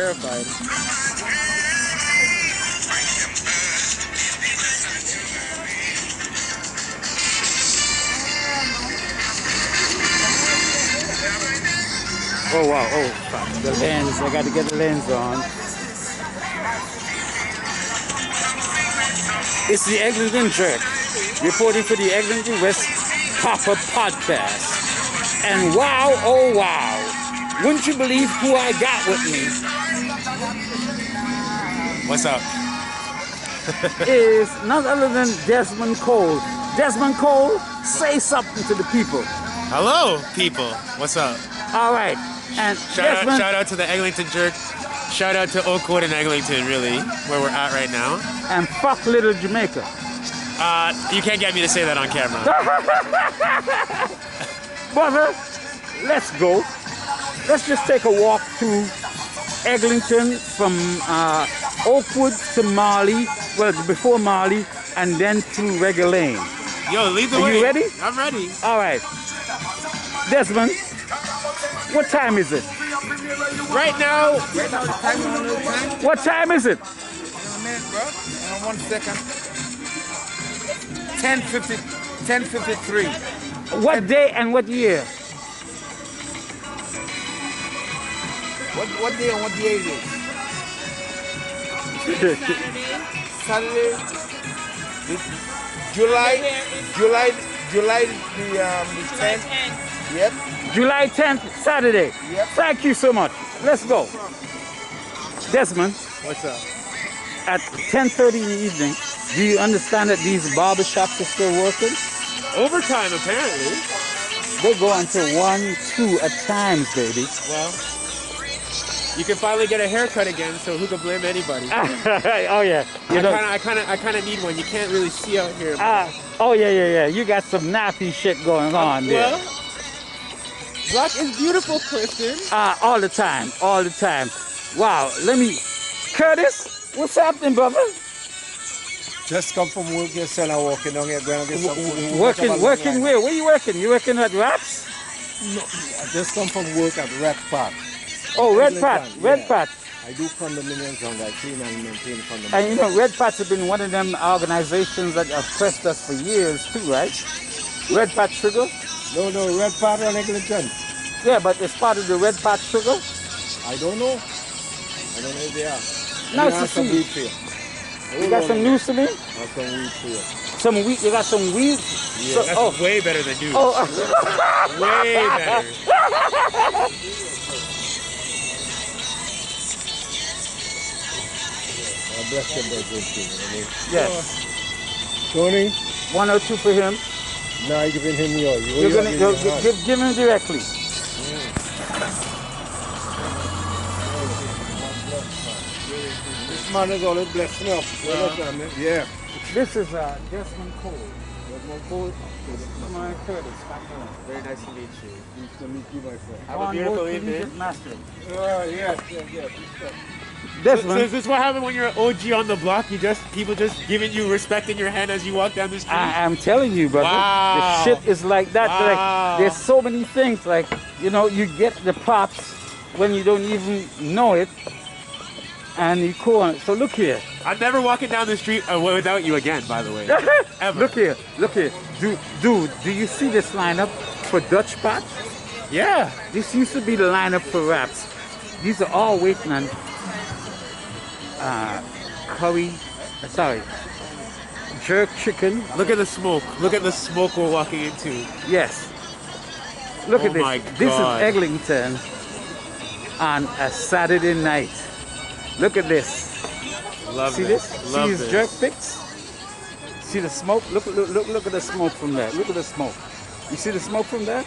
terrified. Oh wow, oh fuck. The lens, I gotta get the lens on. It's the Eglinton Jerk, reporting for the Eglintonwest Papa Podcast. And wow, oh wow, wouldn't you believe who I got with me? What's up? Is none other than Desmond Cole. Desmond Cole, say something to the people. Hello, people. What's up? All right. And Desmond, shout out to the Eglinton Jerk. Shout out to Oakwood and Eglinton, really, where we're at right now. And fuck little Jamaica. You can't get me to say that on camera. Brother, let's go. Let's just take a walk to Eglinton from Oakwood to Marley, well, before Marley, and then to Reggae Lane. Yo, lead the way. Are you ready? I'm ready. All right. Desmond, what time is it? Right now, What time is it? In a minute, bro. In 1 second. 10:53. What day and what year? What day and what year is it? Saturday. July the 10th. Yep. July 10th, Saturday. Yep. Thank you so much. Let's go. Desmond, what's up? at 10:30 in the evening, do you understand that these barbershops are still working? Overtime, apparently. They go until 1, 2 at times, baby. Well, you can finally get a haircut again, so who can blame anybody? Oh yeah. I kind of need one. You can't really see out here. Oh yeah. You got some nappy shit going on there. Well, black is beautiful, Kristen. All the time. Wow. Curtis, what's happening, brother? Just come from work, your son are walking down here, going to get some food. Working where? Where you working? You working at Raps? No, I just come from work at Red Park. Oh, Red Pat. I do condominiums and I clean and maintain condominiums. And you know, Red Pats have been one of them organizations that have pressed us for years too, right? Red Pat Sugar? No, Red Park on Eglinton. Yeah, but it's part of the Red Pat Sugar? I don't know if they are. Nice to see you. You got some news to me? Some weed for you. Some weed? You got some weed? Yeah, that's way better than news. Oh. Way better. Bless them by good thing, Yes. Tony? 102 for him. No, I'm giving him yours. You're gonna give him directly. This man is always blessing up. Yeah. This is Desmond Cole. Desmond Cole. My Curtis. Very nice to meet you. Nice to meet you, my friend. Have a beautiful evening. Yes. Desmond. So is this what happened when you're an OG on the block? People just giving you respect in your hand as you walk down the street? I'm telling you, brother. Wow. The shit is like that. Wow. Like, there's so many things. Like, you know, you get the props when you don't even know it. And you call on it. So look here. I'm never walking down the street without you again, by the way. Ever. Look here. Dude, do you see this lineup for Dutch Patch? Yeah. This used to be the lineup for Raps. These are all waiting on jerk chicken. Look at the smoke. Look at the smoke we're walking into. Yes. Look at this. My This is God. Eglinton on a Saturday night. Look at this. Love See this. this? Love See his this. jerk pics? See the smoke? Look at the smoke from there. Look at the smoke. You see the smoke from there?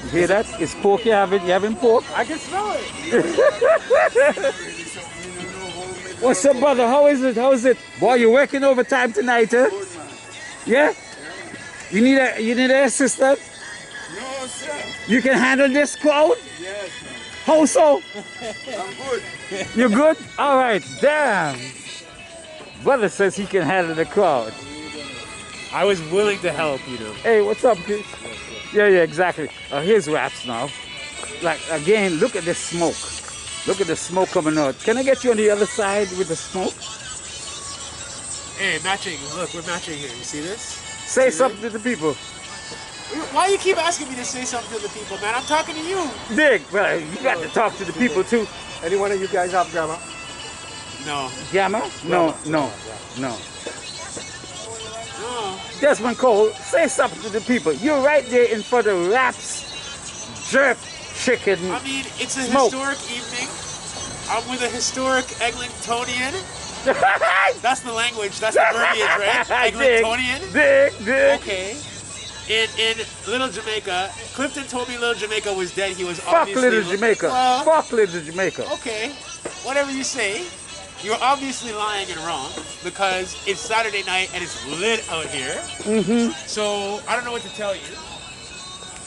You hear that? It's pork you having pork? I can smell it. What's up, brother? How is it? Boy, you're working overtime tonight, huh? Yeah? You need an assistant? No, sir. You can handle this crowd? Yes. How so? I'm good. You're good? All right. Damn. Brother says he can handle the crowd. I was willing to help, you know. Hey, what's up, kid? Yeah, exactly. Here's Raps now. like again, look at the smoke. Look at the smoke coming out. Can I get you on the other side with the smoke? Hey, matching. Look, we're matching here. You see this? Say See something to the people. Why you keep asking me to say something to the people, man? I'm talking to you. Dig, well, you got to talk to the people too. Any one of you guys have grammar? No. Gamma? No, no, no. No. Desmond Cole, say something to the people. You're right there in front of Raps Jerk Chicken. I mean, it's a Smoke. historic evening. I'm with a historic Eglintonian. That's the language. That's the verbiage, right? Eglintonian. Dig. Okay. In Little Jamaica, Clifton told me Little Jamaica was dead. He was Fuck obviously... Little Jamaica. Well, Fuck Little Jamaica. okay. Whatever you say. You're obviously lying and wrong because it's Saturday night and it's lit out here. Mm-hmm. So I don't know what to tell you.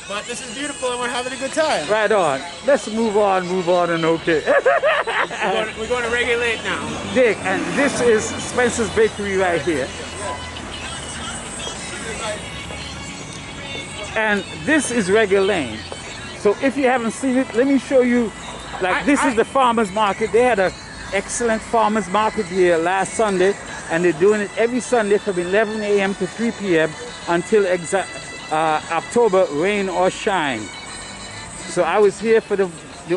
But this is beautiful and we're having a good time. Right on. Let's move on and okay. We're going to Reggae Lane now. Dig, and this is Spencer's Bakery right here. And this is Reggae Lane. So if you haven't seen it, let me show you. Like this is the farmers market. They had an excellent farmers market here last Sunday, and they're doing it every Sunday from 11 a.m. to 3 p.m. until October, rain or shine. So I was here for the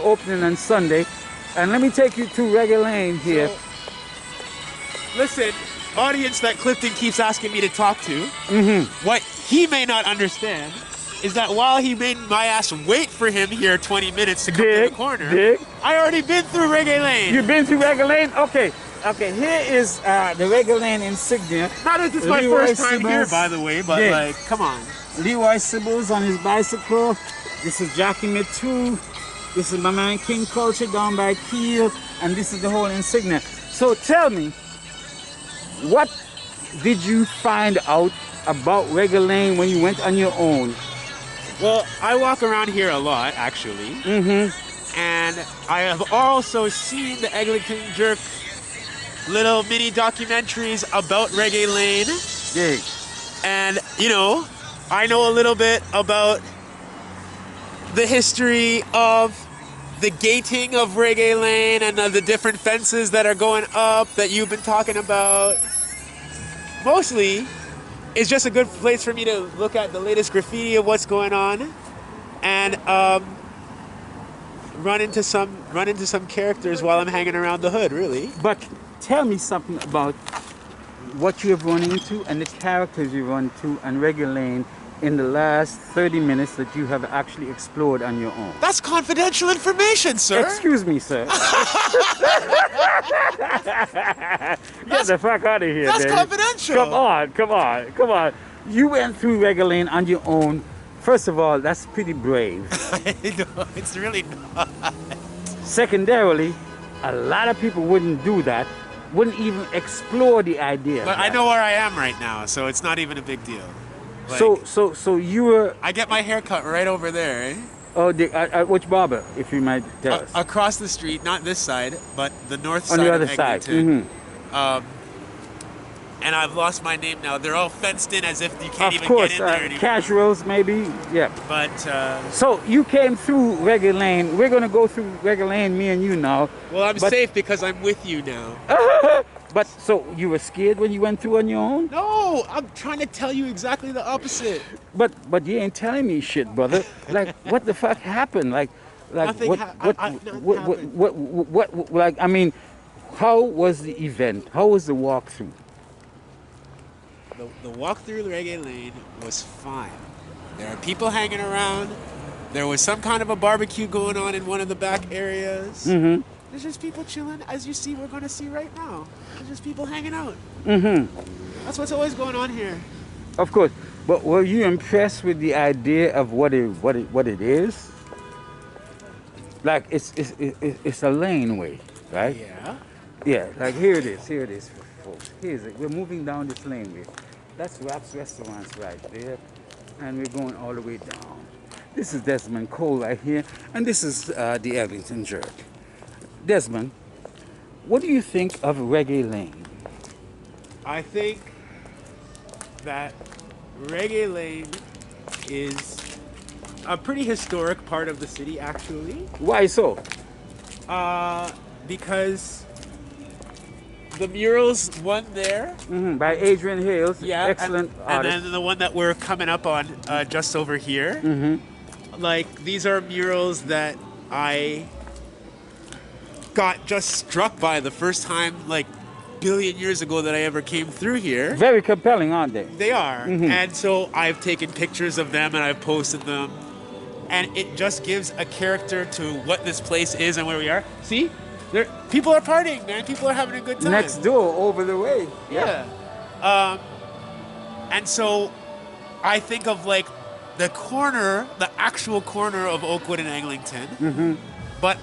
opening on Sunday, and let me take you to Reggae Lane here. So, listen, audience that Clifton keeps asking me to talk to, what he may not understand is that while he made my ass wait for him here 20 minutes to come to the corner, I already been through Reggae Lane. You've been through Reggae Lane? Okay, here is the Reggae Lane insignia. Not that this is my first time here, by the way, but like, come on. Leroy Sibbles on his bicycle. This is Jackie Mid 2. This is my man King Culture down by Kiel. And this is the whole insignia. So tell me, what did you find out about Reggae Lane when you went on your own? Well, I walk around here a lot, actually. And I have also seen the Eglinton Jerk little mini documentaries about Reggae Lane. Dig. And, you know, I know a little bit about the history of the gating of Reggae Lane and the different fences that are going up that you've been talking about. Mostly, it's just a good place for me to look at the latest graffiti of what's going on and run into some characters while I'm hanging around the hood, really. But tell me something about what you have run into and the characters you run to on Reggae Lane in the last 30 minutes that you have actually explored on your own. That's confidential information, sir. Excuse me, sir. Get the fuck out of here, That's baby. confidential. Come on. You went through Reggae Lane on your own. First of all, that's pretty brave. No, it's really not. Secondarily, a lot of people wouldn't do that, wouldn't even explore the idea. But I know where I am right now, so it's not even a big deal. Like, So you were... I get my hair cut right over there, eh? Oh, which barber, if you might tell us? Across the street, not this side, but the north On side the other of side. Eglinton. And I've lost my name now. They're all fenced in as if you can't Of even course, get in there anymore. casuals maybe, yeah. But, So you came through Reggae Lane. We're going to go through Reggae Lane, me and you now. well, I'm safe because I'm with you now. But so you were scared when you went through on your own? No, I'm trying to tell you exactly the opposite. But you ain't telling me shit, brother. Like what the fuck happened? Like Nothing what like I mean, how was the event? How was the walkthrough? The walk through Reggae Lane was fine. There are people hanging around. There was some kind of a barbecue going on in one of the back areas. There's just people chilling, as you see, we're going to see right now. There's just people hanging out. That's what's always going on here. Of course. But were you impressed with the idea of what it is? Like it's a laneway, right? Yeah. Yeah, like here it is, folks. Here's it. We're moving down this laneway. That's Rap's Restaurants right there. And we're going all the way down. This is Desmond Cole right here. And this is the Eglinton Jerk. Desmond, what do you think of Reggae Lane? I think that Reggae Lane is a pretty historic part of the city, actually, Why so? because the murals, one there, By Adrian Hales, yeah, excellent and artist. then the one that we're coming up on just over here. Like, these are murals that I got just struck by the first time, like, billion years ago that I ever came through here. Very compelling, aren't they? They are. And so I've taken pictures of them and I've posted them. And it just gives a character to what this place is and where we are. See? People are partying, man. People are having a good time. Next door, over the way. Yeah. And so I think of like the corner, the actual corner of Oakwood and Eglinton. But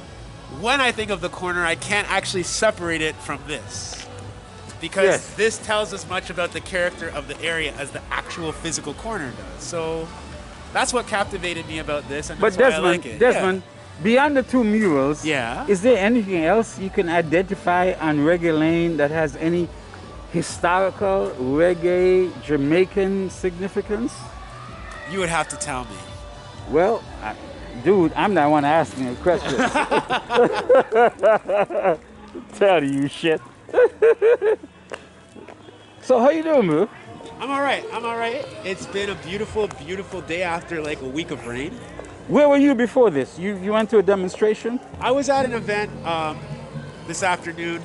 when I think of the corner, I can't actually separate it from this. Because Yes. this tells us much about the character of the area as the actual physical corner does. So that's what captivated me about this, and But that's why Desmond, I like it. Desmond, beyond the two murals, Yeah. is there anything else you can identify on Reggae Lane that has any historical reggae Jamaican significance? Yeah. You would have to tell me. Well, dude, I'm not one asking a question. Tell you shit. So how you doing, bro? I'm all right. I'm all right. It's been a beautiful, beautiful day after like a week of rain. Where were you before this? You went to a demonstration? I was at an event this afternoon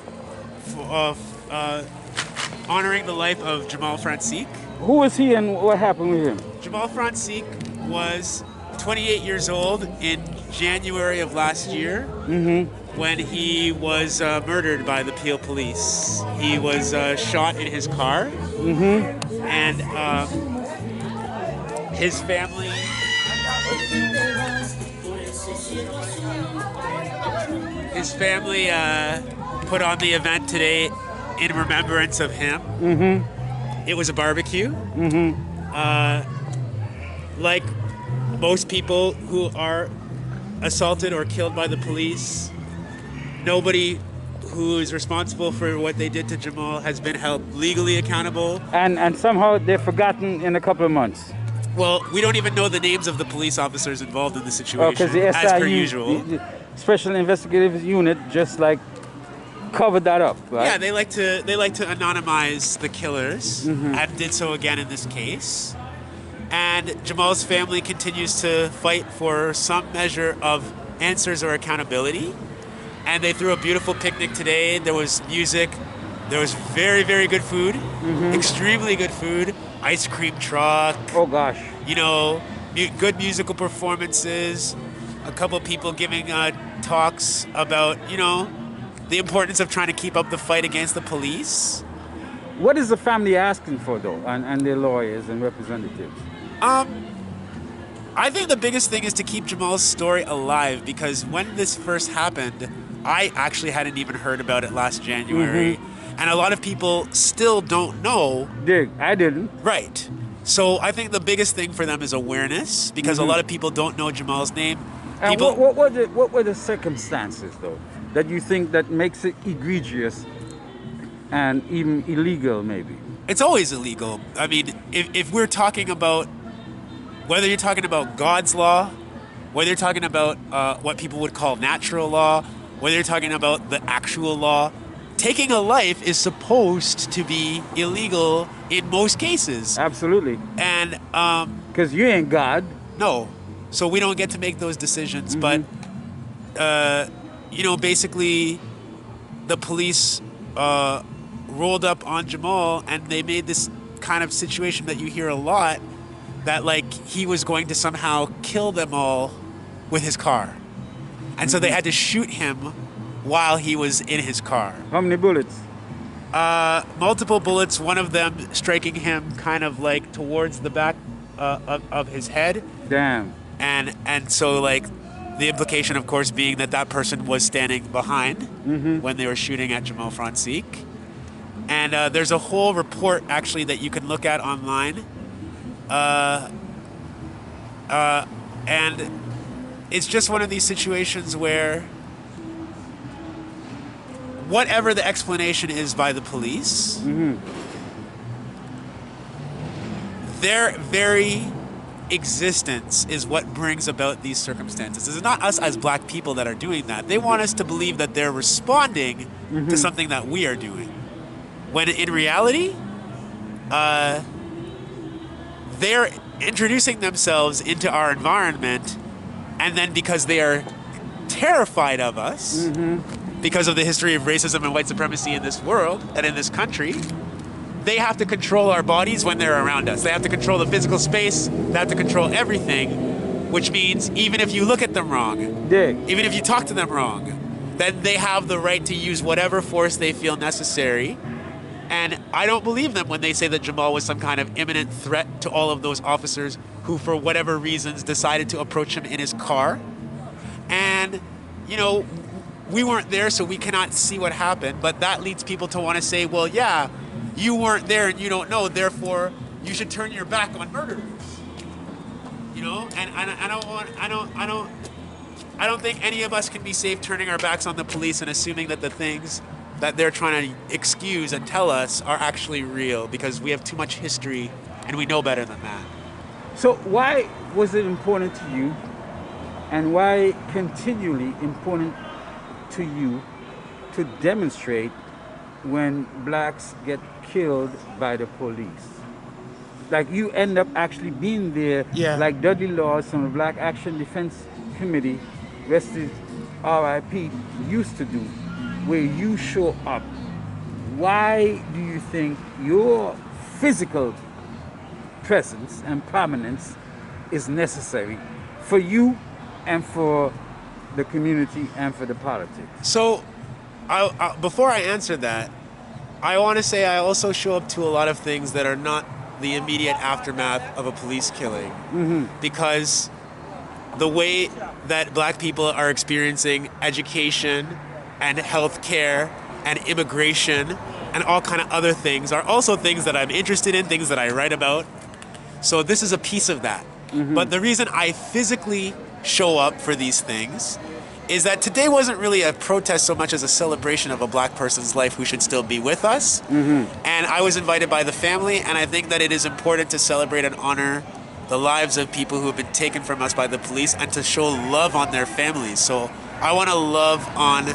honoring the life of Jamal Francique. Who was he and what happened with him? Jamal Francique was 28 years old in January of last year when he was murdered by the Peel police. He was shot in his car, and his family. His family put on the event today in remembrance of him. It was a barbecue. Like most people who are assaulted or killed by the police, nobody who is responsible for what they did to Jamal has been held legally accountable. And somehow they're forgotten in a couple of months. Well, we don't even know the names of the police officers involved in the situation, Because the as per SIU, usual. the Special Investigative Unit, just like covered that up, right? Yeah, they like to anonymize the killers, and did so again in this case. And Jamal's family continues to fight for some measure of answers or accountability. And they threw a beautiful picnic today. There was music. There was very, very good food. Extremely good food. Ice cream truck. Oh gosh. You know, good musical performances. A couple people giving talks about, you know, the importance of trying to keep up the fight against the police. What is the family asking for though, and their lawyers and representatives? I think the biggest thing is to keep Jamal's story alive, because when this first happened, I actually hadn't even heard about it last January. And a lot of people still don't know. I didn't. Right. So I think the biggest thing for them is awareness, because a lot of people don't know Jamal's name. And People, what were the circumstances though that you think that makes it egregious and even illegal maybe? it's always illegal. I mean, if we're talking about, whether you're talking about God's law, whether you're talking about what people would call natural law, whether you're talking about the actual law, taking a life is supposed to be illegal in most cases. Absolutely. And Because you ain't God. no, so we don't get to make those decisions. But you know, basically, the police rolled up on Jamal, and they made this kind of situation that you hear a lot, that like he was going to somehow kill them all with his car, and so they had to shoot him while he was in his car. How many bullets? Multiple bullets, one of them striking him kind of like towards the back of his head. Damn. And so like the implication, of course, being that that person was standing behind when they were shooting at Jamal Francique. And there's a whole report actually that you can look at online. And it's just one of these situations where whatever the explanation is by the police, they're very existence is what brings about these circumstances. It's not us as black people that are doing that. They want us to believe that they're responding to something that we are doing. When in reality, they're introducing themselves into our environment, and then because they are terrified of us, because of the history of racism and white supremacy in this world and in this country, they have to control our bodies when they're around us. They have to control the physical space. They have to control everything, which means even if you look at them wrong, even if you talk to them wrong, then they have the right to use whatever force they feel necessary. And I don't believe them when they say that Jamal was some kind of imminent threat to all of those officers who, for whatever reasons, decided to approach him in his car. And, you know, we weren't there, so we cannot see what happened. But that leads people to want to say, well, yeah, you weren't there and you don't know, therefore you should turn your back on murderers. You know, and I don't think any of us can be safe turning our backs on the police and assuming that the things that they're trying to excuse and tell us are actually real, because we have too much history and we know better than that. So why was it important to you, and why continually important to you to demonstrate when blacks get killed by the police? Like, you end up actually being there, like Dudley Laws from the Black Action Defense Committee, rested RIP, used to do, where you show up. Why do you think your physical presence and prominence is necessary for you and for the community and for the politics? So, before I answer that, I want to say I also show up to a lot of things that are not the immediate aftermath of a police killing. Because the way that black people are experiencing education and healthcare and immigration and all kind of other things are also things that I'm interested in, things that I write about. So this is a piece of that. But the reason I physically show up for these things is that today wasn't really a protest so much as a celebration of a black person's life who should still be with us. And I was invited by the family, and I think that it is important to celebrate and honor the lives of people who have been taken from us by the police and to show love on their families. So I want to love on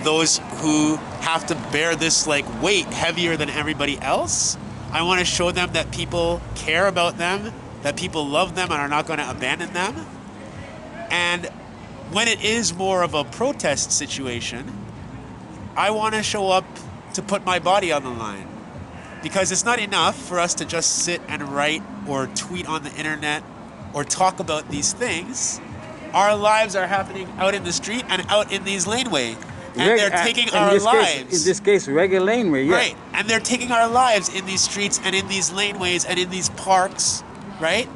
those who have to bear this like weight heavier than everybody else. I want to show them that people care about them, that people love them and are not going to abandon them. And when it is more of a protest situation, I want to show up to put my body on the line. Because it's not enough for us to just sit and write or tweet on the internet or talk about these things. Our lives are happening out in the street and out in these laneways. And they're taking our lives. In this case, Reggae Laneway, yeah. Right. And they're taking our lives in these streets and in these laneways and in these parks, right?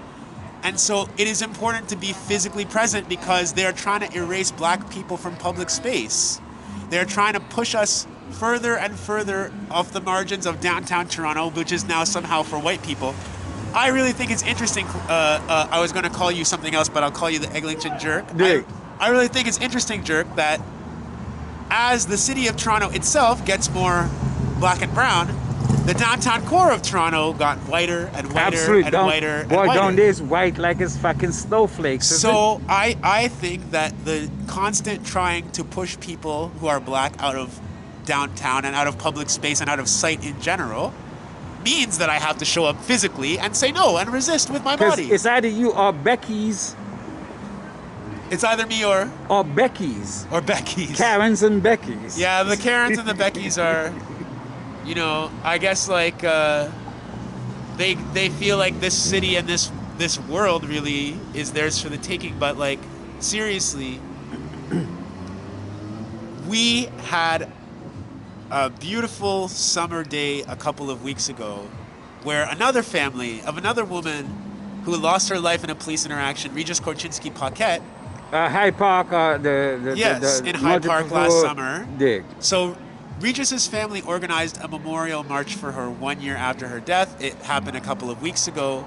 And so it is important to be physically present because they're trying to erase black people from public space. They're trying to push us further and further off the margins of downtown Toronto, which is now somehow for white people. I really think it's interesting. I was going to call you something else, but I'll call you the Eglinton jerk. I really think it's interesting, jerk, that as the city of Toronto itself gets more black and brown, the downtown core of Toronto got whiter and whiter and whiter and whiter. Boy, down there is white like it's fucking snowflakes. So I think that the constant trying to push people who are black out of downtown and out of public space and out of sight in general means that I have to show up physically and say no and resist with my body. It's either you or Becky's. It's either me or Becky's. Or Becky's. Karens and Becky's. Yeah, the Karens and the Beckys are, you know, I guess like they feel like this city and this world really is theirs for the taking. But like seriously, we had a beautiful summer day a couple of weeks ago where another family of another woman who lost her life in a police interaction, Regis Korchinski-Paquette. Hyde Park, in Hyde Park last summer. Dig. So Regis's family organized a memorial march for her 1 year after her death. It happened a couple of weeks ago.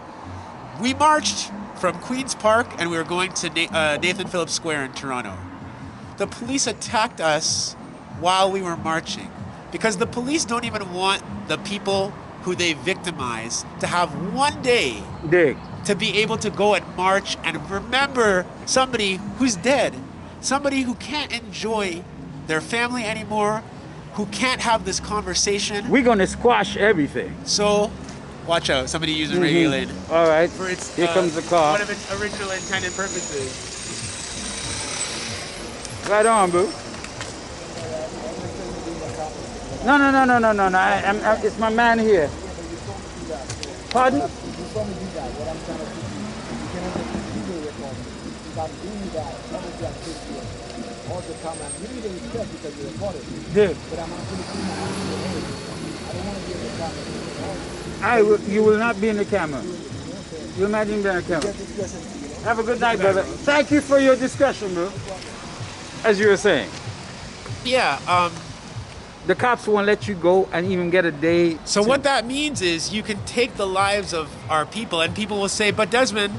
We marched from Queen's Park and we were going to Nathan Phillips Square in Toronto. The police attacked us while we were marching because the police don't even want the people who they victimize to have one day to be able to go and march and remember somebody who's dead, somebody who can't enjoy their family anymore, who can't have this conversation. We're gonna squash everything. So, watch out, somebody using Reggae Lane All right. for its Here comes the car. one of its original intended purposes. Right on, boo. No. It's my man here. Pardon? Dave. You will not be in the camera. You imagine being in the camera. Have a good night, brother. Thank you for your discussion, bro. As you were saying. Yeah, The cops won't let you go and even get a day. so what that means is you can take the lives of our people, and people will say, but Desmond,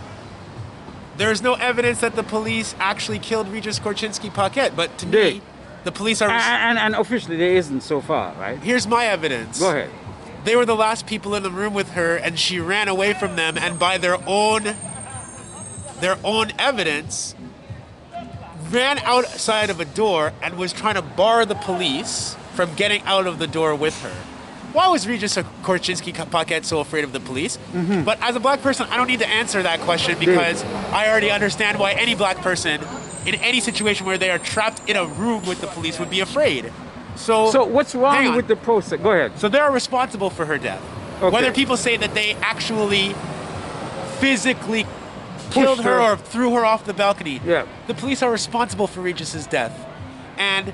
there's no evidence that the police actually killed Regis Korchinski-Paquette. But to me, the police are... And officially there isn't so far, right? Here's my evidence. Go ahead. They were the last people in the room with her, and she ran away from them, and by their own evidence, ran outside of a door and was trying to bar the police from getting out of the door with her. Why was Regis Korchinski-Paquette so afraid of the police? But as a black person, I don't need to answer that question because I already understand why any black person in any situation where they are trapped in a room with the police would be afraid. So what's hang wrong on. with the process? Go ahead. So they're responsible for her death. Okay. Whether people say that they actually physically killed Pushed her her. or threw her off the balcony, Yeah. the police are responsible for Regis's death. And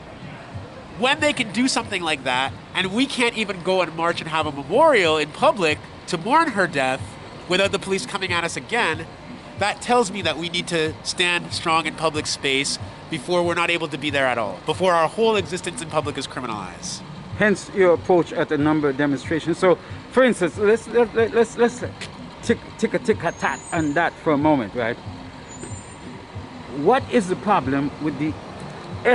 when they can do something like that, and we can't even go and march and have a memorial in public to mourn her death without the police coming at us again, that tells me that we need to stand strong in public space before we're not able to be there at all, before our whole existence in public is criminalized. Hence your approach at a number of demonstrations. So, for instance, let's tick a tat on that for a moment, right? What is the problem with the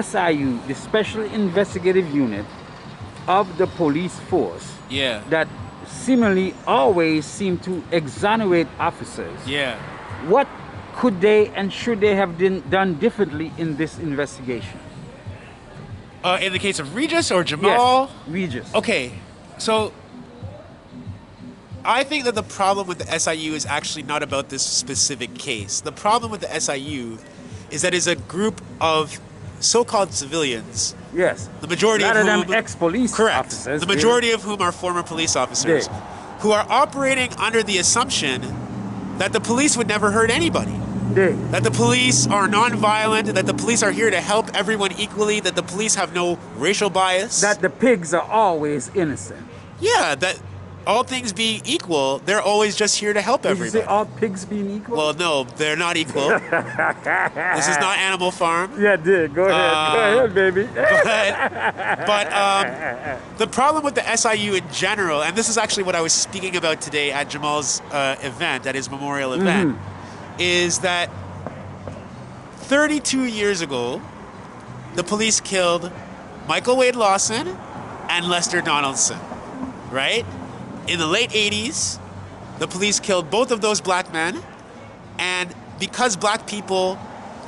SIU, the Special Investigative Unit of the police force, Yeah. that seemingly always seem to exonerate officers? Yeah. What could they and should they have done differently in this investigation? In the case of Regis or Jamal? Yes, Regis. Okay, so I think that the problem with the SIU is actually not about this specific case. The problem with the SIU is that it's a group of so-called civilians. Yes. The majority Rather of whom... than ex-police Correct. officers. The majority of whom are former police officers They- who are operating under the assumption that the police would never hurt anybody. That the police are non-violent, that the police are here to help everyone equally, that the police have no racial bias. That the pigs are always innocent. Yeah, that all things being equal, they're always just here to help Did you everybody. say all pigs being equal? Well, no, they're not equal. This is not Animal Farm. Yeah, did. Go ahead. Go ahead, baby. But the problem with the SIU in general, and this is actually what I was speaking about today at Jamal's event, at his memorial event, is that 32 years ago, the police killed Michael Wade Lawson and Lester Donaldson, right? In the late 80s, the police killed both of those black men, and because black people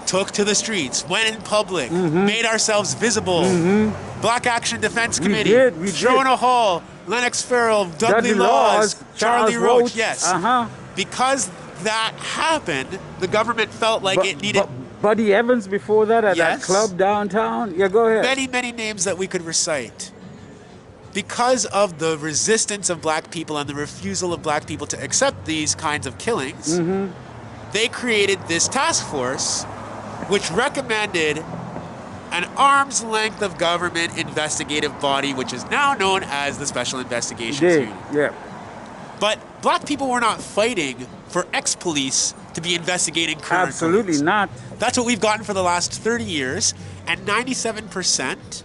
took to the streets, went in public, made ourselves visible, Black Action Defense Committee, we Jonah Hall, Lennox Farrell, Dudley Laws, Charlie Roach, yes. Because that happened, the government felt like it needed Buddy Evans before that at that Yes. club downtown. Yeah, go ahead. many, many names that we could recite. Because of the resistance of black people and the refusal of black people to accept these kinds of killings, they created this task force which recommended an arm's length of government investigative body, which is now known as the Special Investigations Unit. Yeah. But black people were not fighting for ex-police to be investigating current Absolutely police. not. That's what we've gotten for the last 30 years, and 97%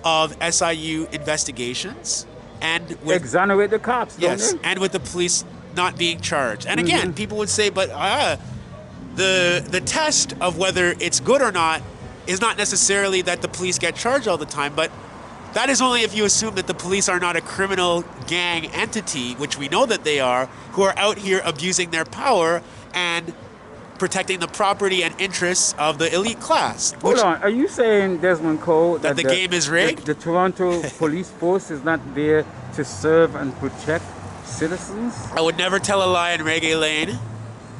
of SIU investigations and with Exonerate the cops, don't yes, they? and with the police not being charged. And again, people would say, but the test of whether it's good or not is not necessarily that the police get charged all the time, but that is only if you assume that the police are not a criminal gang entity, which we know that they are, who are out here abusing their power and protecting the property and interests of the elite class. Hold on, are you saying, Desmond Cole, that the game is rigged? The Toronto police force is not there to serve and protect citizens? I would never tell a lie in Reggae Lane,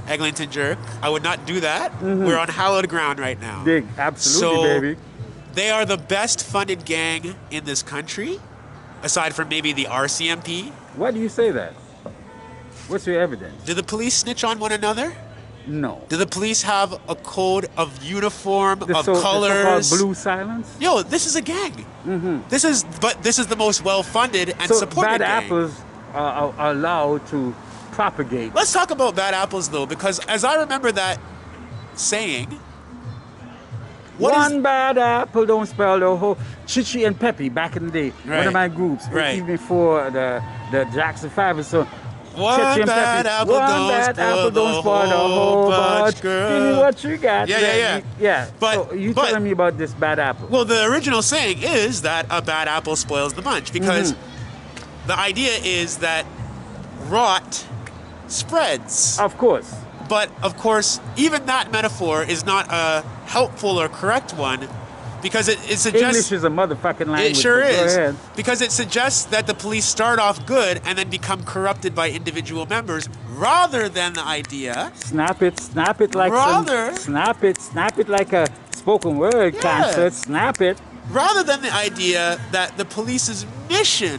Eglinton jerk. I would not do that. We're on hallowed ground right now. Big, absolutely, So, baby. they are the best funded gang in this country, aside from maybe the RCMP. Why do you say that? What's your evidence? Do the police snitch on one another? No. Do the police have a code of uniform, of The colors? so-called blue silence? Yo, this is a gang. This is the most well-funded and So supported bad gang. apples are allowed to propagate. Let's talk about bad apples, though, because as I remember that saying, what is- One bad apple don't spell the whole. Chichi and Peppy back in the day, one Right. of my groups, Right. even before the Jackson 5 and so. One Chichi and bad Peppy, apple one don't bad spoil apple don't the spoil the whole whole bunch, bunch. girl. Give me what you got. Yeah, let yeah. me- yeah. But- so you but- telling me about this bad apple? Well, the original saying is that a bad apple spoils the bunch, because the idea is that rot spreads. Of course. But of course, even that metaphor is not a helpful or correct one, because it suggests English is a motherfucking language. it sure but go is, ahead. because it suggests that the police start off good and then become corrupted by individual members, rather than the idea. Snap it like Rather- snap it like a spoken word Yeah. concert. Snap it. Rather than the idea that the police's mission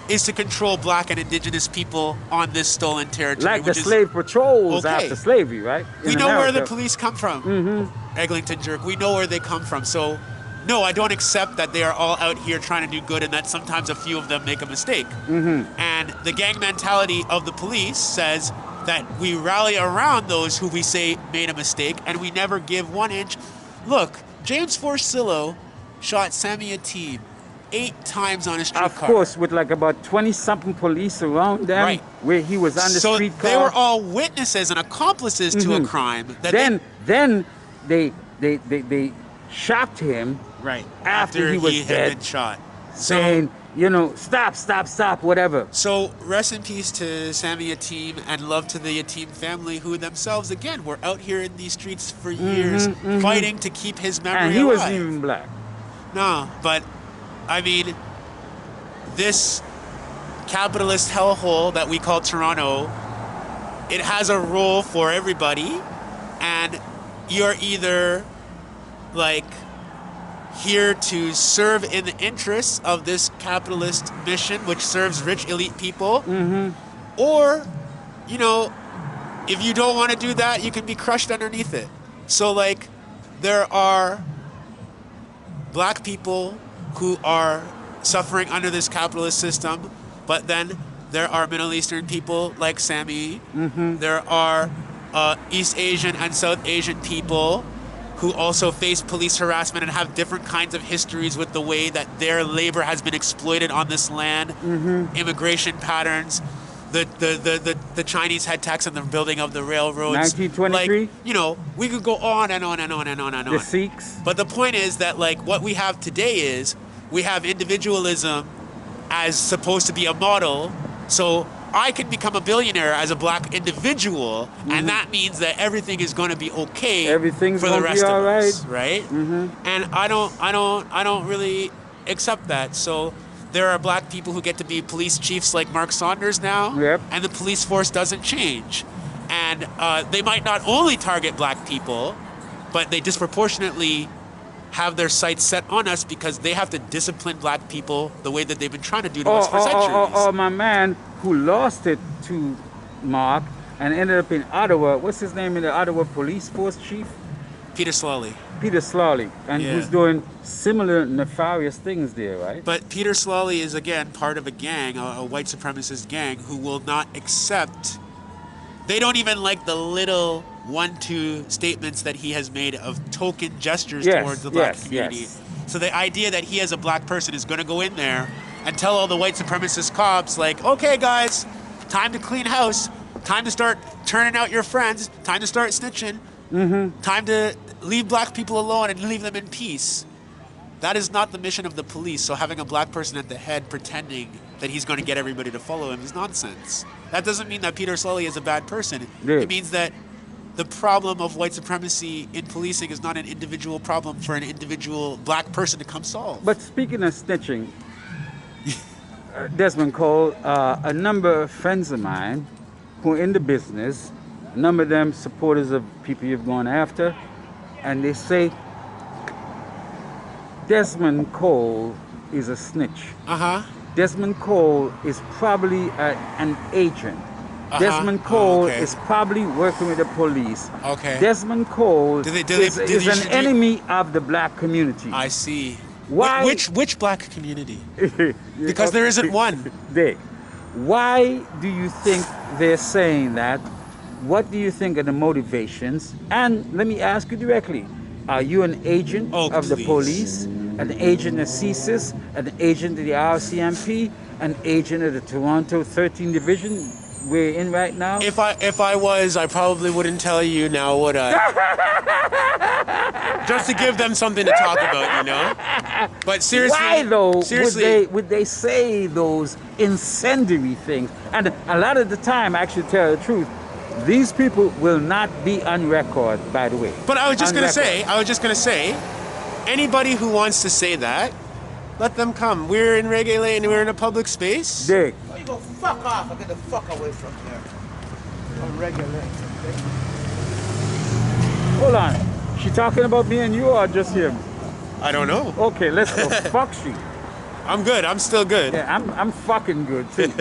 is to control black and indigenous people on this stolen territory. Like the which is- slave patrols Okay. after slavery, right? We In know where the America. police come from, Eglinton jerk. We know where they come from. So, no, I don't accept that they are all out here trying to do good and that sometimes a few of them make a mistake. And the gang mentality of the police says that we rally around those who we say made a mistake and we never give 1 inch. Look, James Forcillo shot Sammy Ateem 8 times on a streetcar. Of course, with like about 20-something police around them, Right. where he was on the So streetcar. they were all witnesses and accomplices to a crime. That Then they shot him, right after he was had dead, been shot. saying, stop, whatever. So rest in peace to Sammy Ateem and love to the Ateem family, who themselves, again, were out here in these streets for years fighting to keep his memory And he alive. wasn't even black. No, but I mean, this capitalist hellhole that we call Toronto, it has a role for everybody, and you're either like here to serve in the interests of this capitalist mission, which serves rich elite people, or, you know, if you don't want to do that, you can be crushed underneath it. So, like, there are black people who are suffering under this capitalist system, but then there are Middle Eastern people like Sammy. There are East Asian and South Asian people who also face police harassment and have different kinds of histories with the way that their labor has been exploited on this land, immigration patterns, the Chinese head tax and the building of the railroads. 1923? Like, you know, we could go on and on and on and on and on. The Sikhs. But the point is that, like, what we have today is we have individualism as supposed to be a model. So I can become a billionaire as a black individual, and that means that everything is going to be okay Everything's for the gonna be rest of all us, right. right? And I don't really accept that. So there are black people who get to be police chiefs like Mark Saunders now, Yep. and the police force doesn't change. And they might not only target black people, but they disproportionately have their sights set on us because they have to discipline black people the way that they've been trying to do to us for centuries. Or my man who lost it to Mark and ended up in Ottawa. What's his name in the Ottawa police force chief? Peter Slawley. Peter Slawley. And Yeah. who's doing similar nefarious things there, right? But Peter Slawley is, again, part of a gang, a white supremacist gang, who will not accept. They don't even like the little 1-2 statements that he has made of token gestures Yes, towards the black yes, community. yes. So the idea that he as a black person is going to go in there and tell all the white supremacist cops, like, okay, guys, time to clean house, time to start turning out your friends, time to start snitching, time to leave black people alone and leave them in peace. That is not the mission of the police. So having a black person at the head pretending that he's going to get everybody to follow him is nonsense. That doesn't mean that Peter Sully is a bad person. Yeah. It means that the problem of white supremacy in policing is not an individual problem for an individual black person to come solve. But speaking of snitching, Desmond Cole, a number of friends of mine who are in the business, a number of them supporters of people you've gone after, and they say Desmond Cole is a snitch. Uh-huh. Desmond Cole is probably an agent. Desmond Cole is probably working with the police. Okay. Desmond Cole is an enemy of the black community. I see. Why? Which black community? Because there isn't one. Why do you think they're saying that? What do you think are the motivations? And let me ask you directly. Are you an agent of the police? An agent of CSIS? An agent of the RCMP? An agent of the Toronto 13th Division we're in right now? If I was, I probably wouldn't tell you now, would I? Just to give them something to talk about, you know? But seriously, why though seriously, would they say those incendiary things? And a lot of the time, actually tell the truth, these people will not be on record, by the way. But I was just gonna say, anybody who wants to say that, let them come. We're in Reggae Lane, we're in a public space. Dick. Oh, you go fuck off and get the fuck away from here. On Reggae Lane. Hold on. She talking about me and you or just him? I don't know. Okay, let's go. Fuck she. I'm good. I'm still good. Yeah, I'm fucking good too.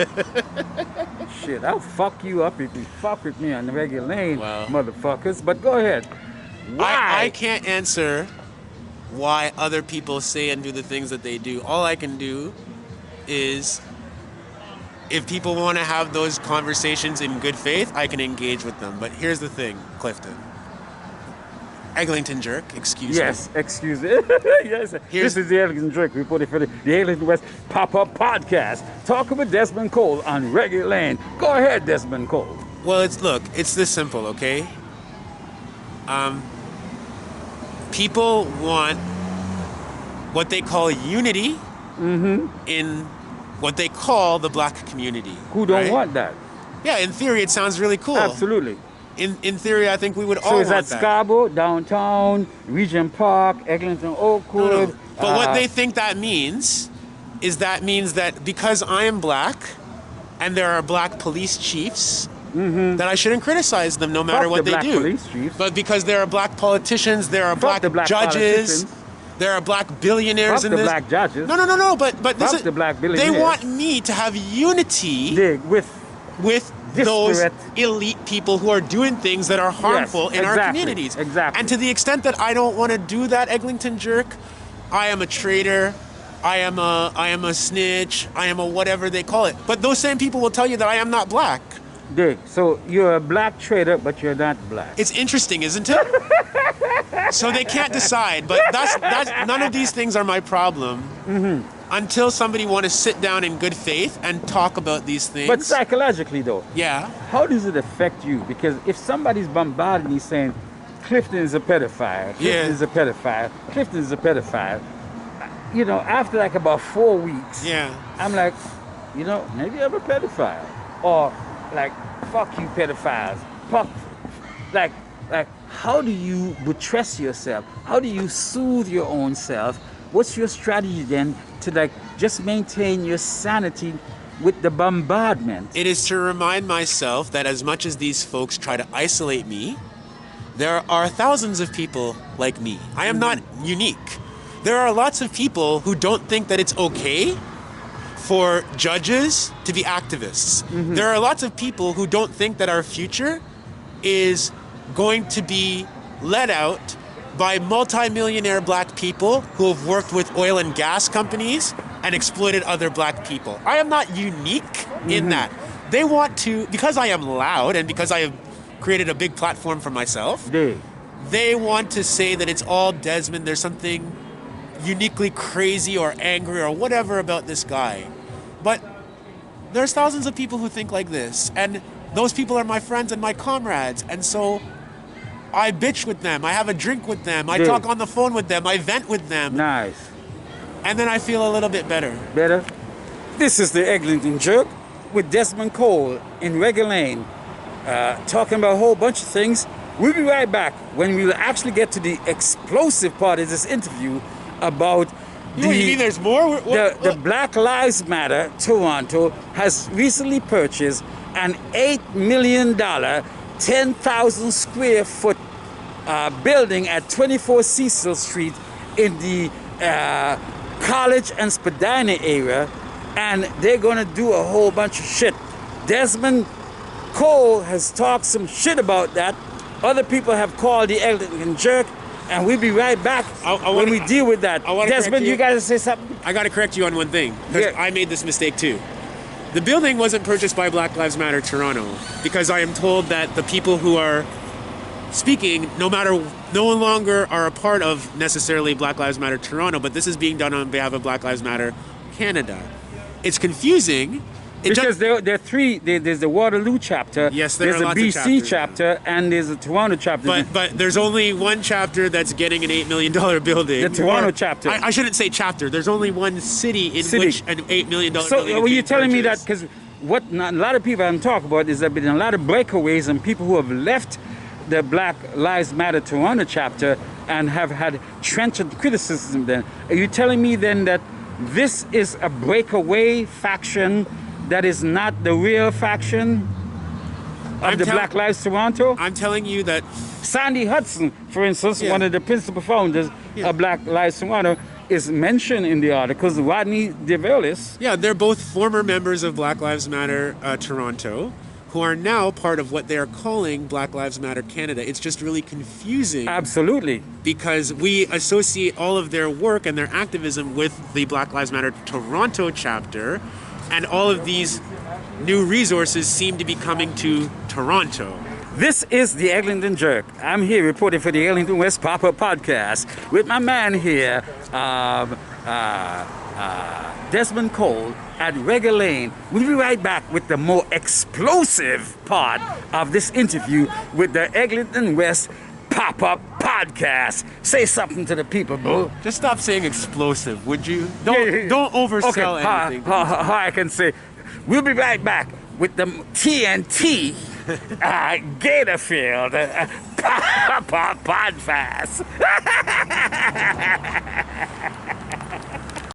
Shit, I'll fuck you up if you fuck with me on the Reggae Lane, Well. motherfuckers. But go ahead. Why? I can't answer why other people say and do the things that they do. All I can do is, if people want to have those conversations in good faith, I can engage with them. But here's the thing, Clifton. Eglinton jerk, excuse me. Yes, excuse me. Yes. This is the Eglinton Drake reporting for the Eglintonwest Pop-Up Podcast. Talking with Desmond Cole on Reggae Lane. Go ahead, Desmond Cole. Well, it's this simple, okay? People want what they call unity in what they call the black community. Who don't right? want that? Yeah, in theory, it sounds really cool. Absolutely. In theory, I think we would all So want is that that. Scarborough, downtown, Regent Park, Eglinton, Oakwood? No. But what they think that means is that because I am black and there are black police chiefs, that I shouldn't criticize them no matter Fuck what the they black do. police chiefs. But because there are black politicians, there are Fuck black, the black judges, politicians. there are black billionaires Fuck in the this. black judges. No. But this Fuck is the black they billionaires. want me to have unity Dig with those disparate- elite people who are doing things that are harmful in our exactly, communities. exactly. And to the extent that I don't want to do that, Eglinton jerk, I am a traitor. I am a snitch. I am a whatever they call it. But those same people will tell you that I am not black. Dig. So you're a black trader, but you're not black. It's interesting, isn't it? So they can't decide. But that's none of these things are my problem. Until somebody want to sit down in good faith and talk about these things. But psychologically, though, yeah. how does it affect you? Because if somebody's bombarding me saying, Clifton is a pedophile, Clifton is a pedophile, Clifton is a pedophile, you know, after like about 4 weeks, Yeah. I'm like, you know, maybe I'm a pedophile. Or like, fuck you pedophiles. Fuck, like, how do you buttress yourself? How do you soothe your own self? What's your strategy then to like just maintain your sanity with the bombardment? It is to remind myself that as much as these folks try to isolate me, there are thousands of people like me. I am not unique. There are lots of people who don't think that it's okay for judges to be activists. There are lots of people who don't think that our future is going to be led out by multi-millionaire black people who have worked with oil and gas companies and exploited other black people. I am not unique in that. They want to, because I am loud and because I have created a big platform for myself, they want to say that it's all Desmond, there's something uniquely crazy or angry or whatever about this guy. But there's thousands of people who think like this, and those people are my friends and my comrades, and so I bitch with them, I have a drink with them, I talk on the phone with them, I vent with them. Nice. and then I feel a little bit better. Better? This is the Eglinton Jerk with Desmond Cole in Reggae Lane, talking about a whole bunch of things. We'll be right back when we will actually get to the explosive part of this interview about You mean there's more? the Black Lives Matter Toronto has recently purchased an $8 million, 10,000 square foot building at 24 Cecil Street in the College and Spadina area, and they're gonna do a whole bunch of shit. Desmond Cole has talked some shit about that. Other people have called the Eglinton Jerk, and we'll be right back when we deal with that. Desmond, you gotta say something? I gotta correct you on one thing. Yeah. I made this mistake too. The building wasn't purchased by Black Lives Matter Toronto, because I am told that the people who are speaking no longer are a part of necessarily Black Lives Matter Toronto, but this is being done on behalf of Black Lives Matter Canada. It's confusing. Because there are three. There's the Waterloo chapter. Yes, there there's are a lots of BC chapters. chapter, and there's a Toronto chapter. But there's only one chapter that's getting an $8 million building. The Toronto chapter. I shouldn't say chapter. There's only one city in which an $8 million building So is were you being telling me that? purchased. Because a lot of people I'm talking about is there have been a lot of breakaways and people who have left the Black Lives Matter Toronto chapter and have had trenchant criticism. Then are you telling me then that this is a breakaway faction that is not the real faction of the Black Lives Toronto? I'm telling you that Sandy Hudson, for instance, Yeah. one of the principal founders of Black Lives Toronto, is mentioned in the articles. Rodney DeVellis. yeah, they're both former members of Black Lives Matter Toronto, who are now part of what they are calling Black Lives Matter Canada. It's just really confusing Absolutely. because we associate all of their work and their activism with the Black Lives Matter Toronto chapter, and all of these new resources seem to be coming to Toronto. This is the Eglinton Jerk. I'm here reporting for the Eglintonwest Pop-Up Podcast with my man here, Desmond Cole at Reggae Lane. We'll be right back with the more explosive part of this interview with the Eglintonwest Pop-Up Podcast. Say something to the people, bro. Just stop saying explosive, would you? Don't oversell anything. How I can say, we'll be right back with the TNT Gatorfield Pop-Up Podcast.